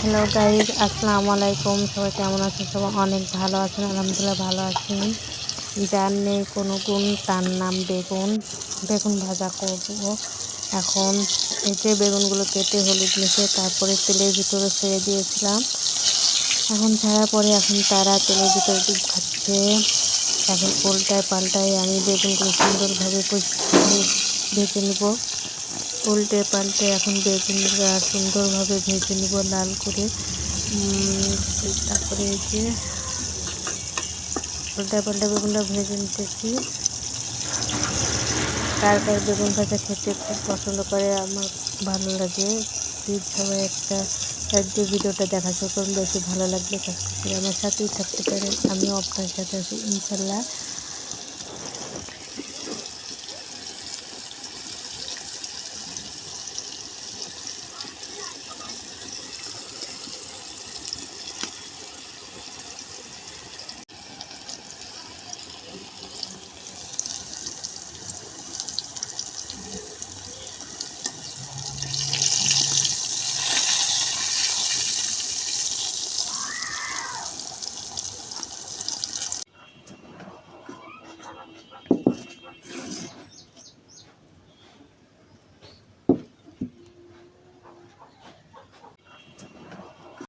Hello guys, আসসালামু আলাইকুম। সবাই কেমন আছেন? সবাই অনেক ভালো আছেন, আলহামদুলিল্লাহ ভালো আছি। যার নেই কোনো গুণ তার নাম বেগুন। বেগুন ভাজা করব এখন। এই যে বেগুনগুলো কেটে হলুদ মেখে তারপরে তেলের ভিতরে ছেড়ে দিয়েছিলাম। এখন ছাড়ার পরে এখন তারা তেলের ভিতরে ডুব খাচ্ছে। এখন পাল্টায় আমি বেগুনগুলো সুন্দরভাবে ভেজে নেব। উল্টে পাল্টে এখন বেগুনটা সুন্দরভাবে ভেজে নিব লাল করে। তারপরে এই যে উল্টে পাল্টে বেগুনটা ভেজে নিতেছি। কার কার বেগুন ভাজা খেতে খুব পছন্দ করে, আমার ভালো লাগে। প্লিজ সবাই একটা লাইক দিয়ে ভিডিওটা দেখা শুরু করুন। বেশি ভালো লাগলে সাবস্ক্রাইব করে আমার সাথেই থাকতে পারেন। আমিও আপনার সাথে আছি ইনশাল্লাহ।